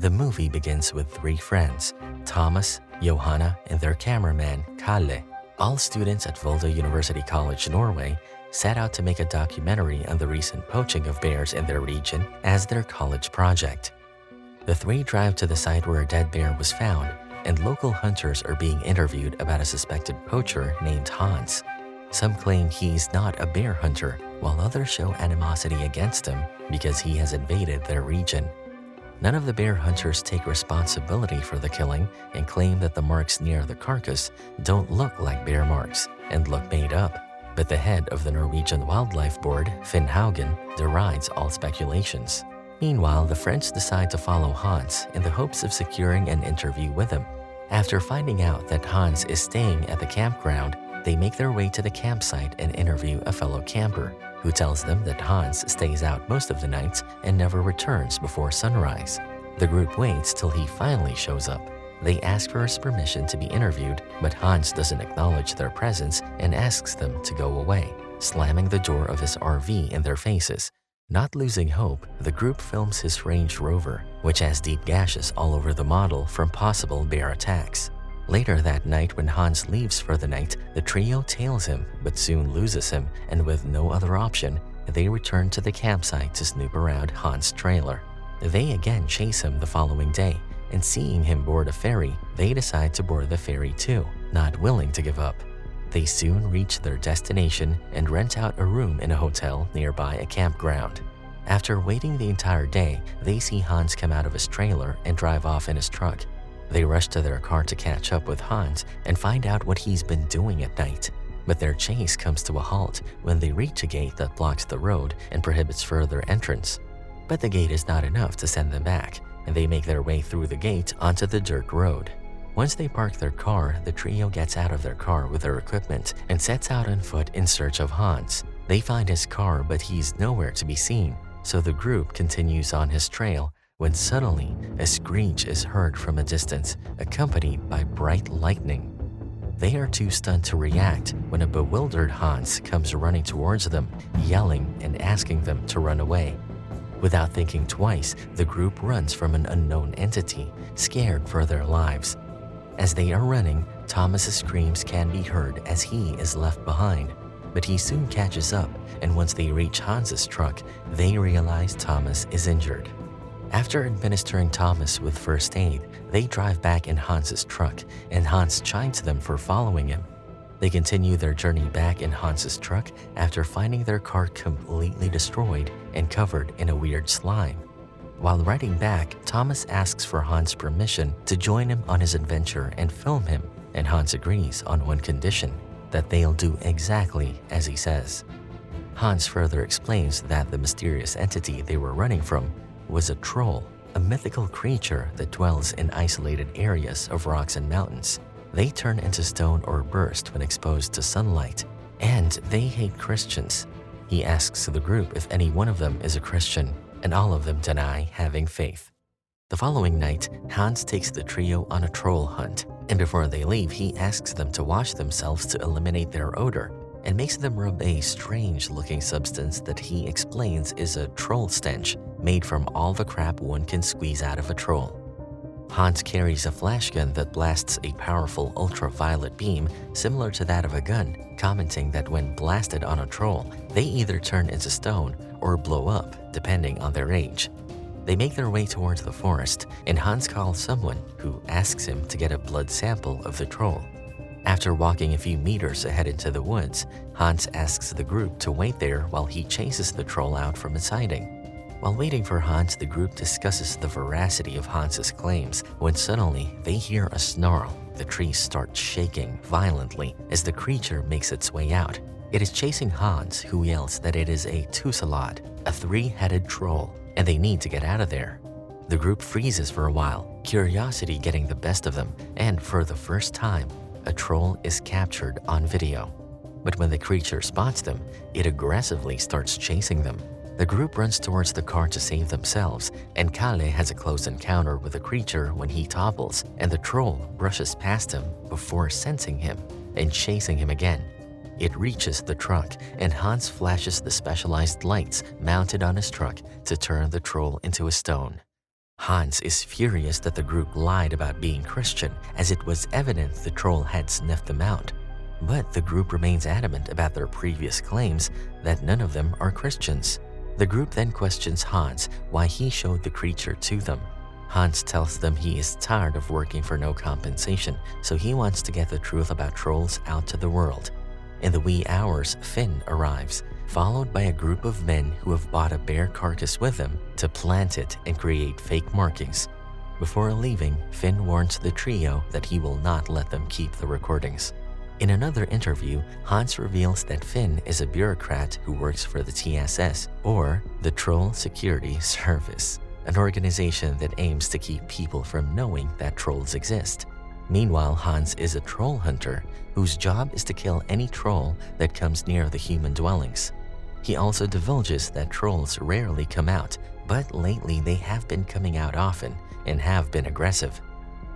The movie begins with three friends, Thomas, Johanna, and their cameraman, Kalle. All students at Volda University College, Norway, set out to make a documentary on the recent poaching of bears in their region as their college project. The three drive to the site where a dead bear was found, and local hunters are being interviewed about a suspected poacher named Hans. Some claim he's not a bear hunter, while others show animosity against him because he has invaded their region. None of the bear hunters take responsibility for the killing and claim that the marks near the carcass don't look like bear marks and look made up. But the head of the Norwegian Wildlife Board, Finn Haugen, derides all speculations. Meanwhile, the friends decide to follow Hans in the hopes of securing an interview with him. After finding out that Hans is staying at the campground, they make their way to the campsite and interview a fellow camper, who tells them that Hans stays out most of the nights and never returns before sunrise. The group waits till he finally shows up. They ask for his permission to be interviewed, but Hans doesn't acknowledge their presence and asks them to go away, slamming the door of his RV in their faces. Not losing hope, the group films his Range Rover, which has deep gashes all over the model from possible bear attacks. Later that night, when Hans leaves for the night, the trio tails him but soon loses him, and with no other option, they return to the campsite to snoop around Hans' trailer. They again chase him the following day, and seeing him board a ferry, they decide to board the ferry too, not willing to give up. They soon reach their destination and rent out a room in a hotel nearby a campground. After waiting the entire day, they see Hans come out of his trailer and drive off in his truck. They rush to their car to catch up with Hans and find out what he's been doing at night. But their chase comes to a halt when they reach a gate that blocks the road and prohibits further entrance. But the gate is not enough to send them back, and they make their way through the gate onto the dirt road. Once they park their car, the trio gets out of their car with their equipment and sets out on foot in search of Hans. They find his car, but he's nowhere to be seen, so the group continues on his trail when suddenly a screech is heard from a distance, accompanied by bright lightning. They are too stunned to react when a bewildered Hans comes running towards them, yelling and asking them to run away. Without thinking twice, the group runs from an unknown entity, scared for their lives. As they are running, Thomas's screams can be heard as he is left behind, but he soon catches up, and once they reach Hans's truck, they realize Thomas is injured. After administering Thomas with first aid, they drive back in Hans's truck, and Hans chides them for following him. They continue their journey back in Hans's truck after finding their car completely destroyed and covered in a weird slime. While riding back, Thomas asks for Hans' permission to join him on his adventure and film him, and Hans agrees on one condition, that they'll do exactly as he says. Hans further explains that the mysterious entity they were running from was a troll, a mythical creature that dwells in isolated areas of rocks and mountains. They turn into stone or burst when exposed to sunlight, and they hate Christians. He asks the group if any one of them is a Christian, and all of them deny having faith. The following night, Hans takes the trio on a troll hunt, and before they leave, he asks them to wash themselves to eliminate their odor, and makes them rub a strange-looking substance that he explains is a troll stench made from all the crap one can squeeze out of a troll. Hans carries a flash gun that blasts a powerful ultraviolet beam similar to that of a gun, commenting that when blasted on a troll, they either turn into stone or blow up, depending on their age. They make their way towards the forest, and Hans calls someone who asks him to get a blood sample of the troll. After walking a few meters ahead into the woods, Hans asks the group to wait there while he chases the troll out from its hiding. While waiting for Hans, the group discusses the veracity of Hans's claims when suddenly they hear a snarl. The trees start shaking violently as the creature makes its way out. It is chasing Hans, who yells that it is a tusalad, a three-headed troll, and they need to get out of there. The group freezes for a while, curiosity getting the best of them, and for the first time, a troll is captured on video. But when the creature spots them, it aggressively starts chasing them. The group runs towards the car to save themselves, and Kalle has a close encounter with the creature when he topples, and the troll brushes past him before sensing him and chasing him again. It reaches the truck, and Hans flashes the specialized lights mounted on his truck to turn the troll into a stone. Hans is furious that the group lied about being Christian, as it was evident the troll had sniffed them out. But the group remains adamant about their previous claims that none of them are Christians. The group then questions Hans why he showed the creature to them. Hans tells them he is tired of working for no compensation, so he wants to get the truth about trolls out to the world. In the wee hours, Finn arrives, followed by a group of men who have bought a bear carcass with them to plant it and create fake markings. Before leaving, Finn warns the trio that he will not let them keep the recordings. In another interview, Hans reveals that Finn is a bureaucrat who works for the TSS, or the Troll Security Service, an organization that aims to keep people from knowing that trolls exist. Meanwhile, Hans is a troll hunter whose job is to kill any troll that comes near the human dwellings. He also divulges that trolls rarely come out, but lately they have been coming out often and have been aggressive.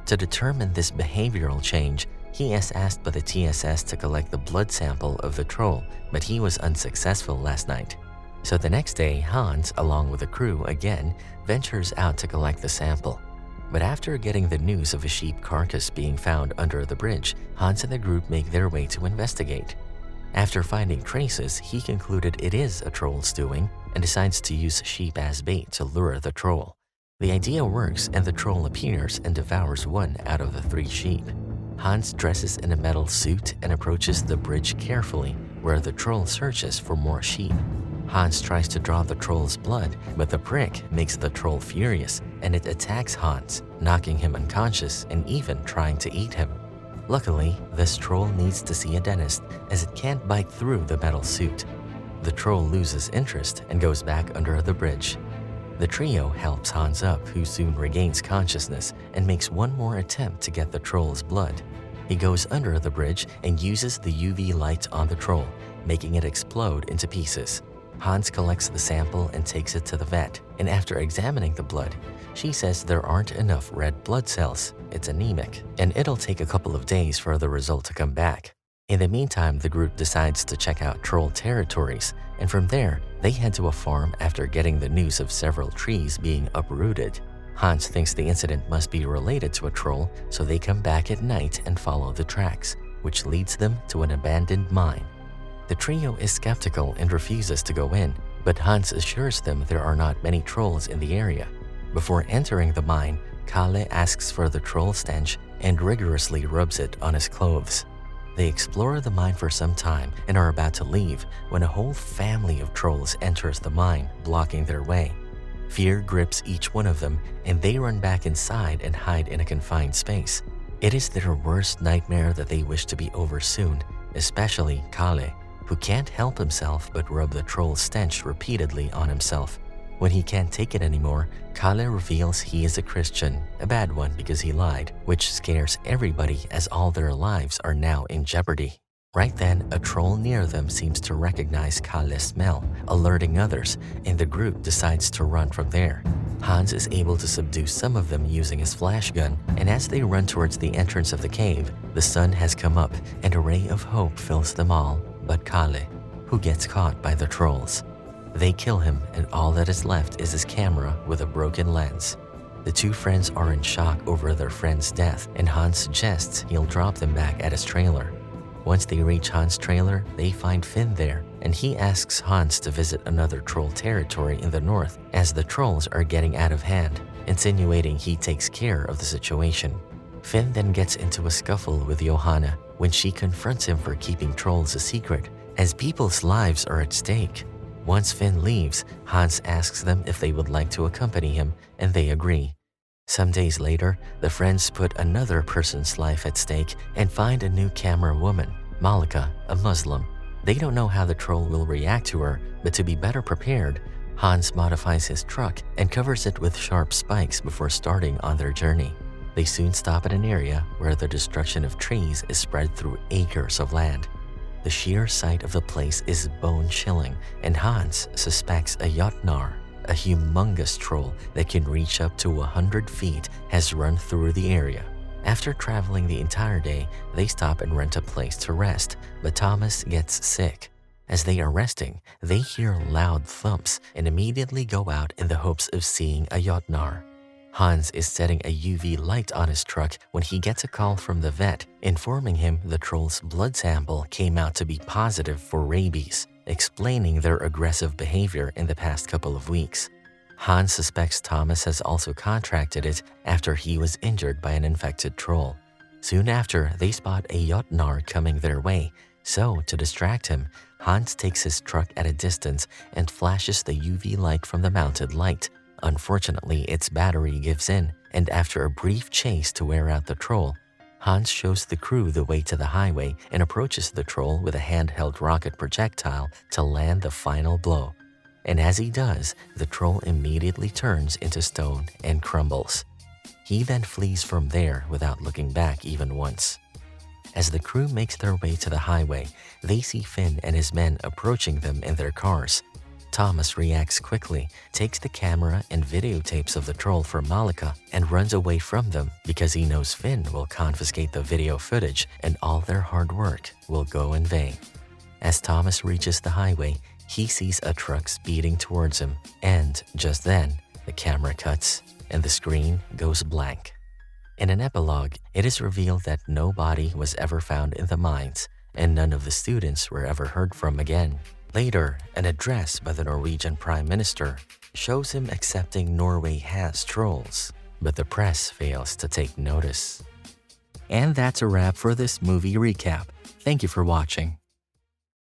To determine this behavioral change, he is asked by the TSS to collect the blood sample of the troll, but he was unsuccessful last night. So the next day, Hans, along with the crew again, ventures out to collect the sample. But after getting the news of a sheep carcass being found under the bridge, Hans and the group make their way to investigate. After finding traces, he concluded it is a troll's doing and decides to use sheep as bait to lure the troll. The idea works and the troll appears and devours one out of the 3 sheep. Hans dresses in a metal suit and approaches the bridge carefully, where the troll searches for more sheep. Hans tries to draw the troll's blood, but the prick makes the troll furious and it attacks Hans, knocking him unconscious and even trying to eat him. Luckily, this troll needs to see a dentist as it can't bite through the metal suit. The troll loses interest and goes back under the bridge. The trio helps Hans up, who soon regains consciousness and makes one more attempt to get the troll's blood. He goes under the bridge and uses the UV light on the troll, making it explode into pieces. Hans collects the sample and takes it to the vet, and after examining the blood, she says there aren't enough red blood cells, it's anemic, and it'll take a couple of days for the result to come back. In the meantime, the group decides to check out troll territories, and from there, they head to a farm after getting the news of several trees being uprooted. Hans thinks the incident must be related to a troll, so they come back at night and follow the tracks, which leads them to an abandoned mine. The trio is skeptical and refuses to go in, but Hans assures them there are not many trolls in the area. Before entering the mine, Kalle asks for the troll stench and rigorously rubs it on his clothes. They explore the mine for some time and are about to leave when a whole family of trolls enters the mine, blocking their way. Fear grips each one of them and they run back inside and hide in a confined space. It is their worst nightmare that they wish to be over soon, especially Kalle, who can't help himself but rub the troll's stench repeatedly on himself. When he can't take it anymore, Kalle reveals he is a Christian, a bad one because he lied, which scares everybody as all their lives are now in jeopardy. Right then, a troll near them seems to recognize Kalle's smell, alerting others, and the group decides to run from there. Hans is able to subdue some of them using his flash gun, and as they run towards the entrance of the cave, the sun has come up and a ray of hope fills them all but Kalle, who gets caught by the trolls. They kill him, and all that is left is his camera with a broken lens. The 2 friends are in shock over their friend's death, and Hans suggests he'll drop them back at his trailer. Once they reach Hans' trailer, they find Finn there, and he asks Hans to visit another troll territory in the north as the trolls are getting out of hand, insinuating he takes care of the situation. Finn then gets into a scuffle with Johanna when she confronts him for keeping trolls a secret, as people's lives are at stake. Once Finn leaves, Hans asks them if they would like to accompany him, and they agree. Some days later, the friends put another person's life at stake and find a new camera woman, Malika, a Muslim. They don't know how the troll will react to her, but to be better prepared, Hans modifies his truck and covers it with sharp spikes before starting on their journey. They soon stop at an area where the destruction of trees is spread through acres of land. The sheer sight of the place is bone-chilling, and Hans suspects a Jotnar, a humongous troll that can reach up to 100 feet, has run through the area. After traveling the entire day, they stop and rent a place to rest, but Thomas gets sick. As they are resting, they hear loud thumps and immediately go out in the hopes of seeing a Jotnar. Hans is setting a UV light on his truck when he gets a call from the vet informing him the troll's blood sample came out to be positive for rabies, explaining their aggressive behavior in the past couple of weeks. Hans suspects Thomas has also contracted it after he was injured by an infected troll. Soon after, they spot a Jotnar coming their way, so to distract him, Hans takes his truck at a distance and flashes the UV light from the mounted light. Unfortunately, its battery gives in, and after a brief chase to wear out the troll, Hans shows the crew the way to the highway and approaches the troll with a handheld rocket projectile to land the final blow. And as he does, the troll immediately turns into stone and crumbles. He then flees from there without looking back even once. As the crew makes their way to the highway, they see Finn and his men approaching them in their cars. Thomas reacts quickly, takes the camera and videotapes of the troll for Malika, and runs away from them because he knows Finn will confiscate the video footage and all their hard work will go in vain. As Thomas reaches the highway, he sees a truck speeding towards him, and just then, the camera cuts and the screen goes blank. In an epilogue, it is revealed that no body was ever found in the mines, and none of the students were ever heard from again. Later, an address by the Norwegian Prime Minister shows him accepting Norway has trolls, but the press fails to take notice. And that's a wrap for this movie recap. Thank you for watching.